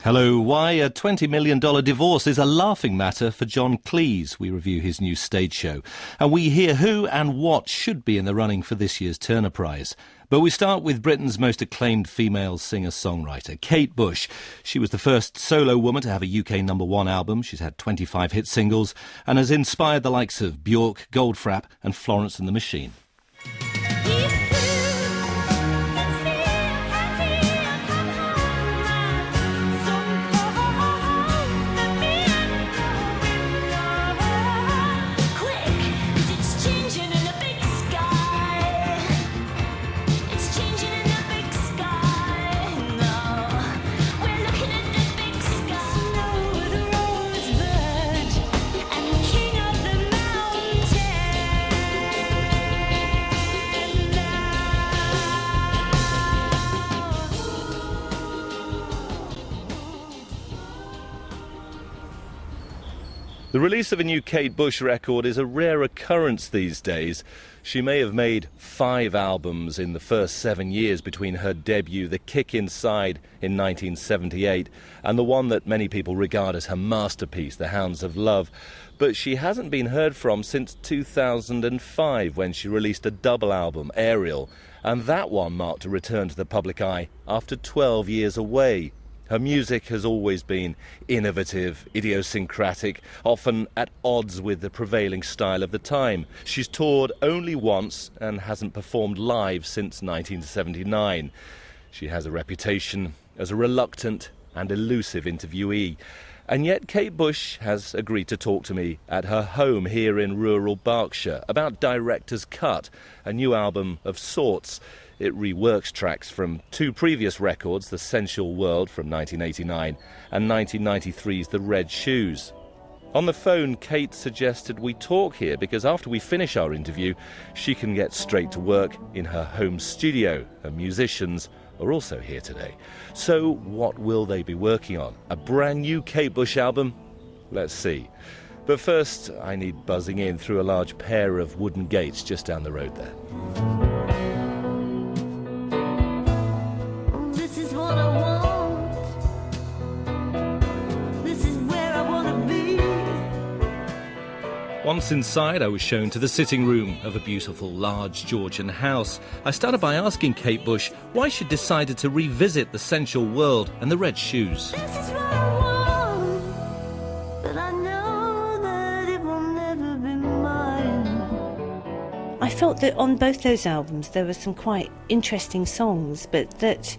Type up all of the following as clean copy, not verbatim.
Hello. Why a $20 million divorce is a laughing matter for John Cleese. We review his new stage show. And we hear who and what should be in the running for this year's Turner Prize. But we start with Britain's most acclaimed female singer-songwriter, Kate Bush. She was the first solo woman to have a UK #1 album. She's had 25 hit singles and has inspired the likes of Bjork, Goldfrapp and Florence and the Machine. The release of a new Kate Bush record is a rare occurrence these days. She may have made 5 albums in the first 7 years between her debut, The Kick Inside, in 1978, and the one that many people regard as her masterpiece, The Hounds of Love. But she hasn't been heard from since 2005, when she released a double album, Ariel, and that one marked a return to the public eye after 12 years away. Her music has always been innovative, idiosyncratic, often at odds with the prevailing style of the time. She's toured only once and hasn't performed live since 1979. She has a reputation as a reluctant and elusive interviewee. And yet Kate Bush has agreed to talk to me at her home here in rural Berkshire about Director's Cut, a new album of sorts. It reworks tracks from 2 previous records, The Sensual World from 1989 and 1993's The Red Shoes. On the phone, Kate suggested we talk here because after we finish our interview, she can get straight to work in her home studio. Her musicians are also here today. So what will they be working on? A brand new Kate Bush album? Let's see. But first, I need buzzing in through a large pair of wooden gates just down the road there. Once inside, I was shown to the sitting room of a beautiful, large Georgian house. I started by asking Kate Bush why she decided to revisit The Sensual World and The Red Shoes. This is what I want, but I know that it will never be mine. I felt that on both those albums there were some quite interesting songs, but that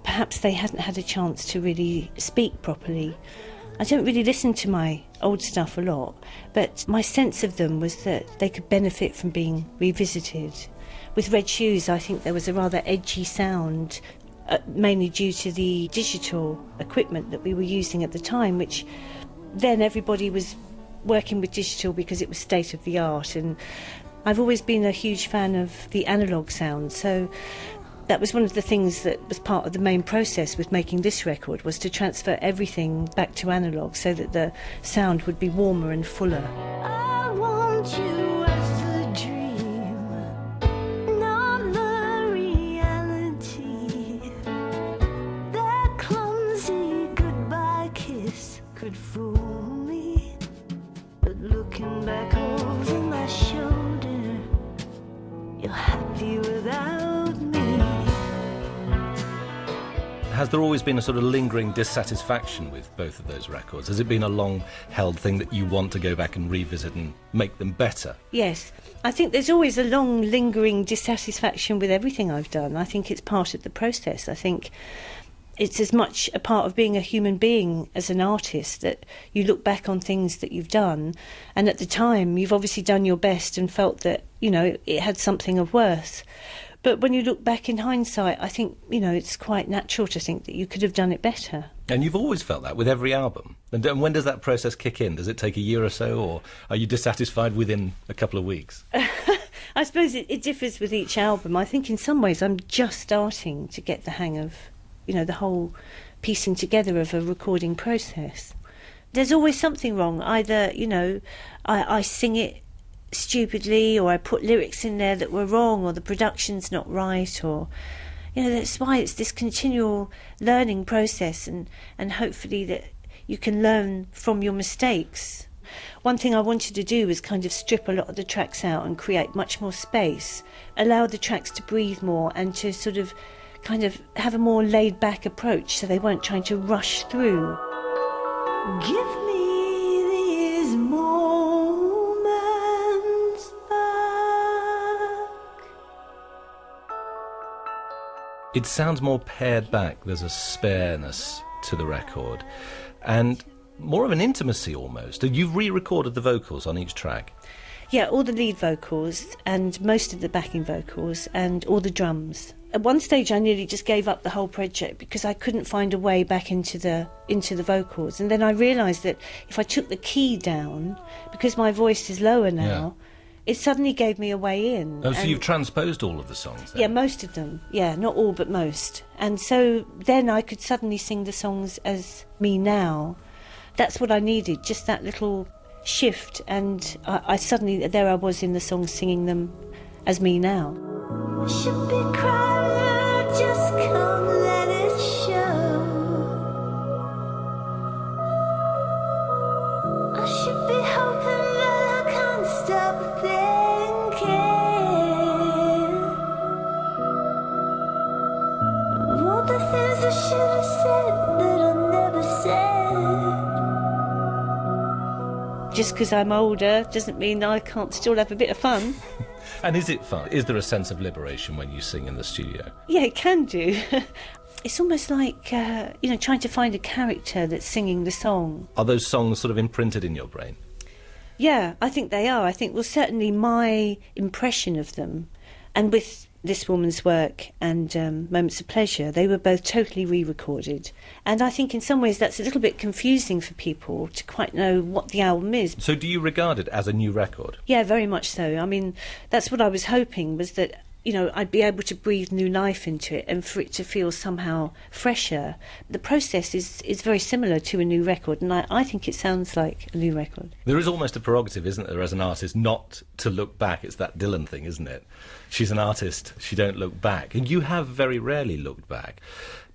perhaps they hadn't had a chance to really speak properly. I don't really listen to my old stuff a lot, but my sense of them was that they could benefit from being revisited. With Red Shoes, I think there was a rather edgy sound, mainly due to the digital equipment that we were using at the time, which then everybody was working with digital because it was state of the art, and I've always been a huge fan of the analogue sound, so that was one of the things that was part of the main process with making this record, was to transfer everything back to analogue so that the sound would be warmer and fuller. I want you as a dream, not the reality. That clumsy goodbye kiss could fool me, but looking back over my shoulder, you're happy without me. Has there always been a sort of lingering dissatisfaction with both of those records? Has it been a long-held thing that you want to go back and revisit and make them better? Yes. I think there's always a long, lingering dissatisfaction with everything I've done. I think it's part of the process. I think it's as much a part of being a human being as an artist that you look back on things that you've done, and at the time you've obviously done your best and felt that, you know, it had something of worth. But when you look back in hindsight, I think, you know, it's quite natural to think that you could have done it better. And you've always felt that with every album. And when does that process kick in? Does it take a year or so, or are you dissatisfied within a couple of weeks? I suppose it differs with each album. I think in some ways I'm just starting to get the hang of, you know, the whole piecing together of a recording process. There's always something wrong. Either, you know, I sing it stupidly, or I put lyrics in there that were wrong, or the production's not right, or, You know, that's why it's this continual learning process, and hopefully that you can learn from your mistakes. One thing I wanted to do was kind of strip a lot of the tracks out and create much more space, allow the tracks to breathe more and to sort of kind of have a more laid-back approach so they weren't trying to rush through. Give me these moments back. It sounds more pared back. There's a spareness to the record and more of an intimacy almost. And you've re-recorded the vocals on each track. Yeah, all the lead vocals and most of the backing vocals and all the drums. At one stage I nearly just gave up the whole project because I couldn't find a way back into the vocals, and then I realised that if I took the key down, because my voice is lower now, it suddenly gave me a way in. Oh, so you've transposed all of the songs then? Yeah, most of them. Yeah, not all, but most. And so then I could suddenly sing the songs as me now. That's what I needed, just that little shift, and I suddenly, there I was in the song singing them as me now. I should be crying, just come let it show. I should be hoping that I can't stop thinking of all the things I should have said that I never said. Just because I'm older doesn't mean I can't still have a bit of fun. And is it fun? Is there a sense of liberation when you sing in the studio? Yeah, it can do. It's almost like, trying to find a character that's singing the song. Are those songs sort of imprinted in your brain? Yeah, I think they are. I think, well, certainly my impression of them, and with This Woman's Work and Moments of Pleasure, they were both totally re-recorded. And I think in some ways that's a little bit confusing for people to quite know what the album is. So do you regard it as a new record? Yeah, very much so. I mean, that's what I was hoping, was that, I'd be able to breathe new life into it and for it to feel somehow fresher. The process is very similar to a new record, and I think it sounds like a new record. There is almost a prerogative, isn't there, as an artist, not to look back. It's that Dylan thing, isn't it? She's an artist, she don't look back. And you have very rarely looked back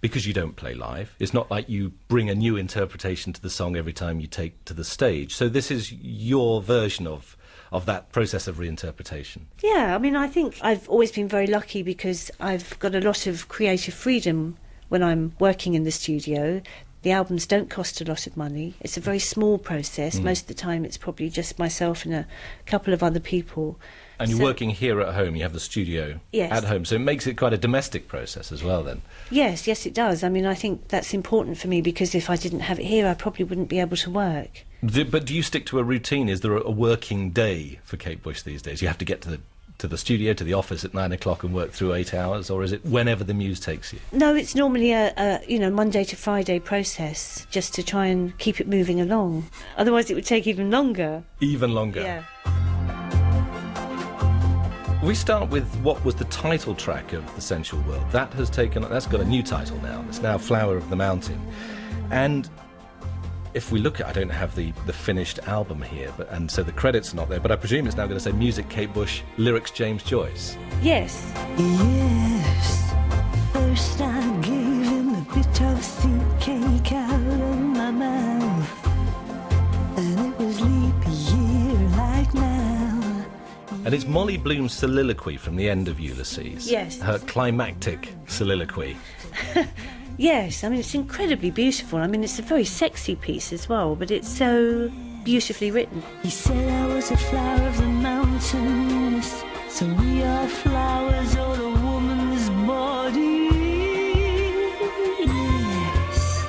because you don't play live. It's not like you bring a new interpretation to the song every time you take to the stage. So this is your version of that process of reinterpretation. Yeah, I mean, I think I've always been very lucky because I've got a lot of creative freedom when I'm working in the studio. The albums don't cost a lot of money. It's a very small process. Most of the time it's probably just myself and a couple of other people. And you're working here at home, you have the studio at home, so it makes it quite a domestic process as well then. Yes, it does. I mean, I think that's important for me because if I didn't have it here, I probably wouldn't be able to work. But do you stick to a routine? Is there a working day for Kate Bush these days? You have to get to the studio, to the office at 9 o'clock and work through 8 hours, or is it whenever the muse takes you? No, it's normally a Monday to Friday process, just to try and keep it moving along. Otherwise it would take even longer. Even longer? Yeah. We start with what was the title track of The Sensual World. That's got a new title now. It's now Flower of the Mountain. And if we look at, I don't have the finished album here, and so the credits are not there, but I presume it's now going to say music Kate Bush, lyrics James Joyce. Yes. Yes, first I gave him a bit of seed cake out of my mouth, and it was leap year like now. And it's Molly Bloom's soliloquy from the end of Ulysses. Yes. Her climactic soliloquy. Yes, I mean, it's incredibly beautiful. I mean, it's a very sexy piece as well, but it's so beautifully written. He said I was a flower of the mountains, so we are flowers on a woman's body. Yes.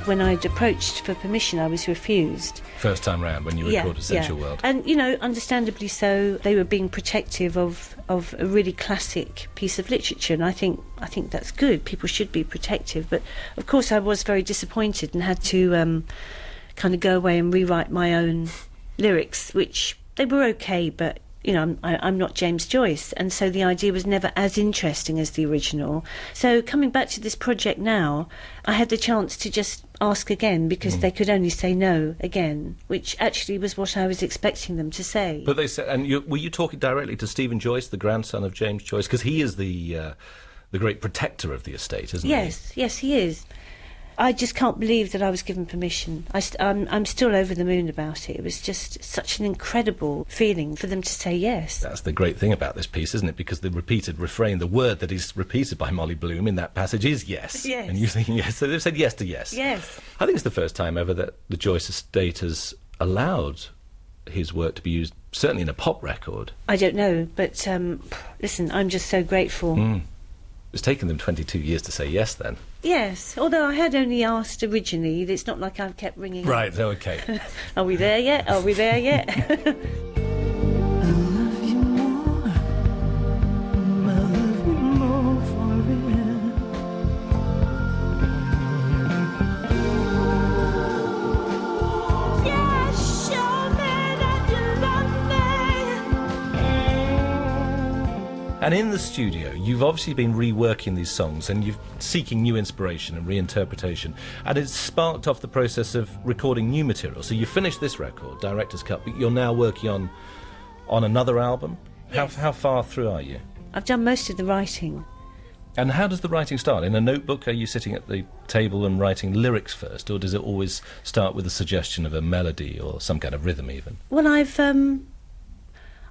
When I'd approached for permission, I was refused. First time round when you recorded Sensual World. And, understandably so, they were being protective of a really classic piece of literature, and I think that's good. People should be protective. But, of course, I was very disappointed and had to kind of go away and rewrite my own lyrics, which they were okay, but you know, I'm not James Joyce, and so the idea was never as interesting as the original. So coming back to this project now, I had the chance to just ask again, because they could only say no again, which actually was what I was expecting them to say. But they said, and were you talking directly to Stephen Joyce, the grandson of James Joyce? Because he is the great protector of the estate, isn't he? Yes, he is. I just can't believe that I was given permission. I'm still over the moon about it. It was just such an incredible feeling for them to say yes. That's the great thing about this piece, isn't it? Because the repeated refrain, the word that is repeated by Molly Bloom in that passage is yes. Yes. And you're thinking yes. So they've said yes to yes. Yes. I think it's the first time ever that the Joyce estate has allowed his work to be used, certainly in a pop record. I don't know, but listen, I'm just so grateful. It's taken them 22 years to say yes then. Yes, although I had only asked originally. It's not like I've kept ringing up. Right, okay. Are we there yet? Are we there yet? I love you more. I love you more for it. Yeah, show me that you love me. And in the studio, you've obviously been reworking these songs and you're seeking new inspiration and reinterpretation, and it's sparked off the process of recording new material. So you finished this record, Director's Cut, but you're now working on another album? Yes. How far through are you? I've done most of the writing. And how does the writing start? In a notebook, are you sitting at the table and writing lyrics first, or does it always start with a suggestion of a melody or some kind of rhythm even? Well,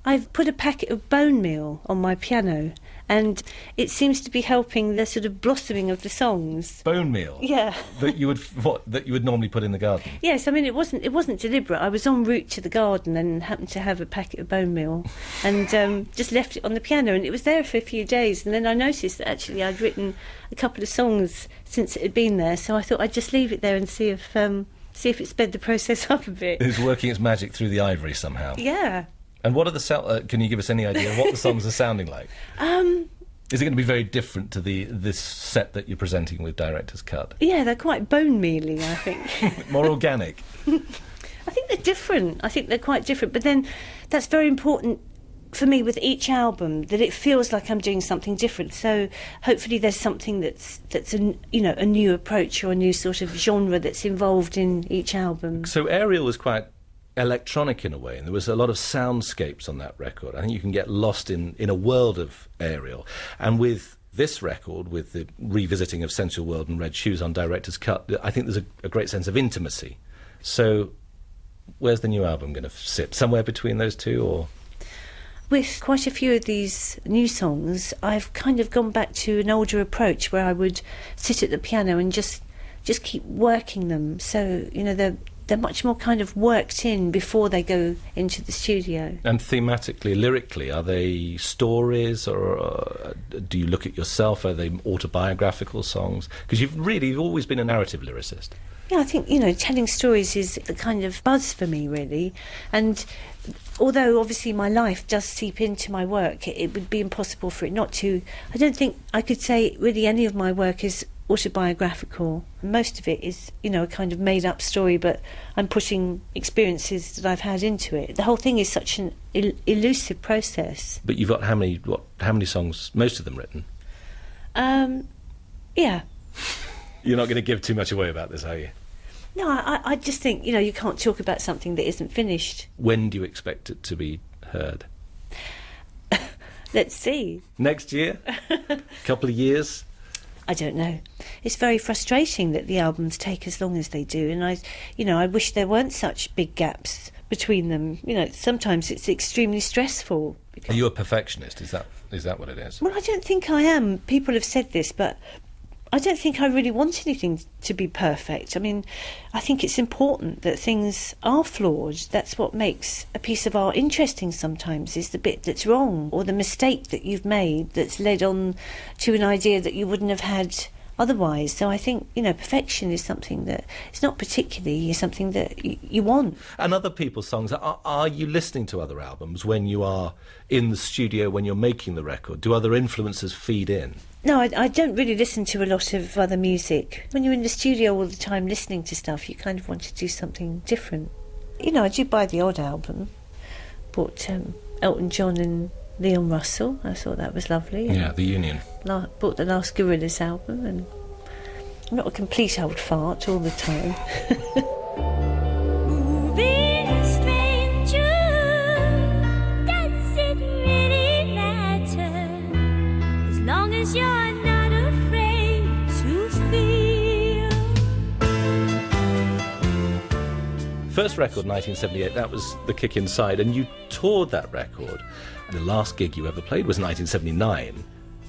I've put a packet of bone meal on my piano, and it seems to be helping the sort of blossoming of the songs. Bone meal? Yeah. That you would normally put in the garden? Yes, I mean it wasn't deliberate. I was en route to the garden and happened to have a packet of bone meal, and just left it on the piano, and it was there for a few days, and then I noticed that actually I'd written a couple of songs since it had been there, so I thought I'd just leave it there and see if it sped the process up a bit. It's working its magic through the ivory somehow. Yeah. And what are the can you give us any idea of what the songs are sounding like? Is it going to be very different to this set that you're presenting with Director's Cut? Yeah, they're quite bone mealy, I think. More organic? I think they're different. I think they're quite different. But then that's very important for me with each album, that it feels like I'm doing something different. So hopefully there's something that's a new approach or a new sort of genre that's involved in each album. So Ariel was quite electronic in a way, and there was a lot of soundscapes on that record. I think you can get lost in a world of Ariel. And with this record, with the revisiting of Sensual World and Red Shoes on Director's Cut, I think there's a great sense of intimacy. So where's the new album going to sit? Somewhere between those two, or...? With quite a few of these new songs, I've kind of gone back to an older approach where I would sit at the piano and just keep working them. So, you know, they're much more kind of worked in before they go into the studio. And thematically, lyrically, are they stories, or do you look at yourself? Are they autobiographical songs? Because you've always been a narrative lyricist. Yeah, I think, you know, telling stories is the kind of buzz for me, really. And although obviously my life does seep into my work, it would be impossible for it not to. I don't think I could say really any of my work is autobiographical. Most of it is, you know, a kind of made-up story, but I'm putting experiences that I've had into it. The whole thing is such an elusive process. But you've got how many songs, most of them written? Yeah. You're not going to give too much away about this, are you? No, I just think, you know, you can't talk about something that isn't finished. When do you expect it to be heard? Let's see. Next year? Couple of years? I don't know. It's very frustrating that the albums take as long as they do, and I wish there weren't such big gaps between them. You know, sometimes it's extremely stressful. Are you a perfectionist? Is that what it is? Well, I don't think I am. People have said this, but I don't think I really want anything to be perfect. I mean, I think it's important that things are flawed. That's what makes a piece of art interesting sometimes, is the bit that's wrong, or the mistake that you've made that's led on to an idea that you wouldn't have had otherwise. So I think, you know, perfection is something that it's not particularly something that you want. And other people's songs, are you listening to other albums when you are in the studio, when you're making the record? Do other influences feed in? No, I don't really listen to a lot of other music. When you're in the studio all the time listening to stuff, you kind of want to do something different. You know, I do buy the odd album. Bought Elton John and Leon Russell. I thought that was lovely. Yeah, the Union. Bought the last Gorillaz album, and I'm not a complete old fart all the time. Moving stranger, does it really matter? As long as you're not afraid to feel. First record, 1978, that was The Kick Inside, and you toured that record. The last gig you ever played was 1979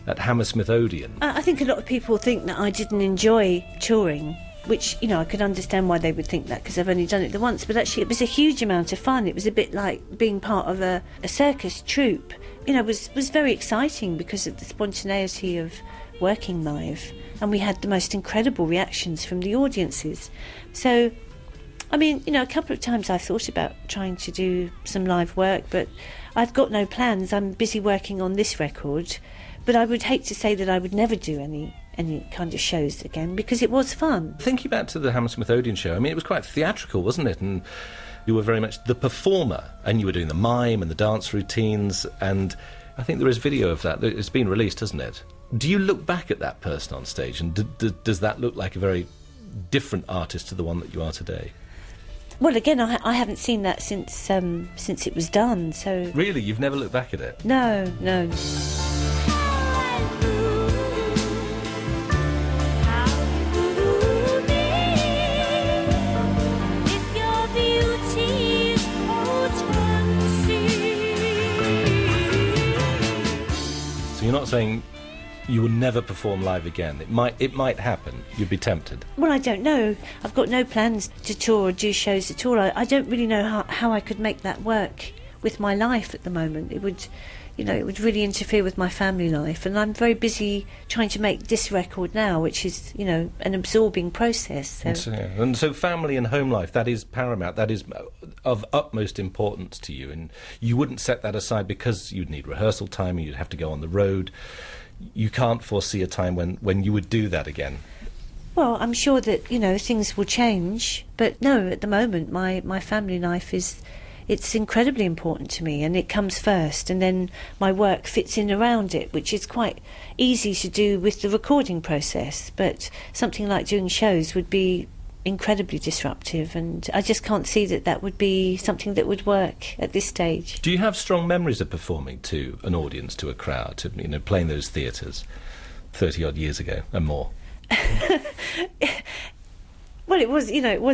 at Hammersmith Odeon. I think a lot of people think that I didn't enjoy touring, which, you know, I could understand why they would think that because I've only done it the once, but actually it was a huge amount of fun. It was a bit like being part of a circus troupe. You know, it was very exciting because of the spontaneity of working live, and we had the most incredible reactions from the audiences. So, I mean, you know, a couple of times I've thought about trying to do some live work, but I've got no plans. I'm busy working on this record, but I would hate to say that I would never do any kind of shows again because it was fun. Thinking back to the Hammersmith Odeon show, I mean, it was quite theatrical, wasn't it? And you were very much the performer, and you were doing the mime and the dance routines, and I think there is video of that. It's been released, hasn't it? Do you look back at that person on stage, and does that look like a very different artist to the one that you are today? Well, again, I haven't seen that since it was done, so... Really? You've never looked back at it? No. So you're not saying you will never perform live again? It might happen. You'd be tempted. Well, I don't know. I've got no plans to tour or do shows at all. I don't really know how I could make that work with my life at the moment. It would really interfere with my family life, and I'm very busy trying to make this record now, which is, you know, an absorbing process. And so family and home life, that is paramount. That is of utmost importance to you, and you wouldn't set that aside because you'd need rehearsal time and you'd have to go on the road. You can't foresee a time when you would do that again. Well, I'm sure that, you know, things will change, but no, at the moment my family life it's incredibly important to me, and it comes first, and then my work fits in around it, which is quite easy to do with the recording process, but something like doing shows would be incredibly disruptive, and I just can't see that would be something that would work at this stage. Do you have strong memories of performing to an audience, to a crowd, to, you know, playing those theatres 30-odd years ago and more? Well, it was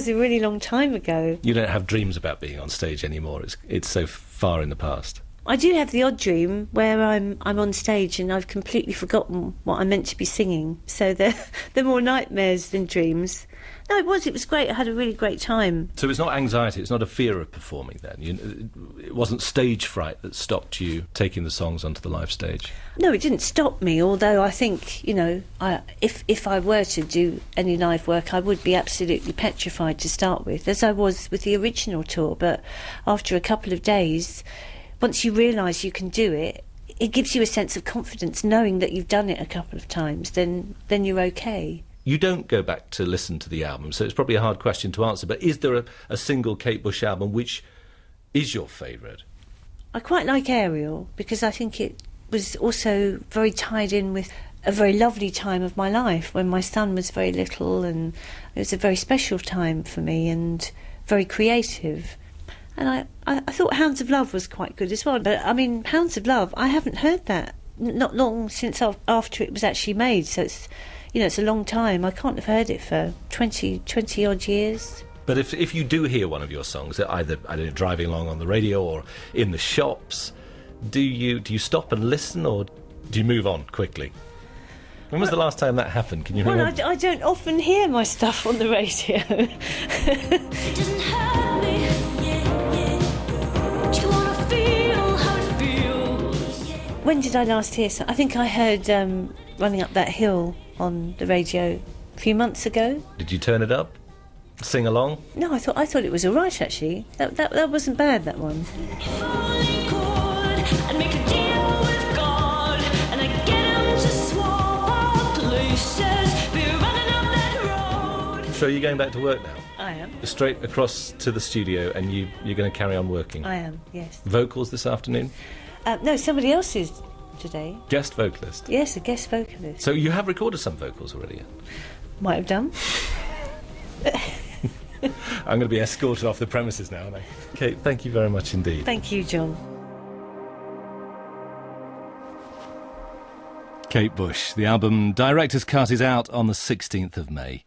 a really long time ago. You don't have dreams about being on stage anymore. It's so far in the past. I do have the odd dream where I'm on stage and I've completely forgotten what I'm meant to be singing. So they're more nightmares than dreams. No, it was great. I had a really great time. So it's not anxiety, it's not a fear of performing then? It wasn't stage fright that stopped you taking the songs onto the live stage? No, it didn't stop me, although I think, you know, if I were to do any live work, I would be absolutely petrified to start with, as I was with the original tour. But after a couple of days, once you realise you can do it, it gives you a sense of confidence knowing that you've done it a couple of times, then you're okay. You don't go back to listen to the album, so it's probably a hard question to answer, but is there a single Kate Bush album which is your favourite? I quite like Ariel because I think it was also very tied in with a very lovely time of my life when my son was very little, and it was a very special time for me and very creative. And I thought Hounds of Love was quite good as well. But, I mean, Hounds of Love, I haven't heard that not long since after it was actually made, so it's, you know, it's a long time. I can't have heard it for 20-odd years. But if you do hear one of your songs, either, I don't know, driving along on the radio or in the shops, do you stop and listen, or do you move on quickly? When was the last time that happened? Can you remember? Well, I don't often hear my stuff on the radio. It doesn't hurt me. Do you want to feel how it feels? When did I last hear something? I think I heard Running Up That Hill on the radio a few months ago. Did you turn it up? Sing along? No, I thought it was all right, actually. That wasn't bad, that one. If only could, I'd make a deal with God, and I'd get him to swap our places. We're running up that road. So are you going back to work now? I am. Straight across to the studio, and you're going to carry on working. I am, yes. Vocals this afternoon? No, somebody else is today. Guest vocalist? Yes, a guest vocalist. So you have recorded some vocals already? Might have done. I'm going to be escorted off the premises now, aren't I? Kate, thank you very much indeed. Thank you, John. Kate Bush. The album Director's Cut is out on the 16th of May.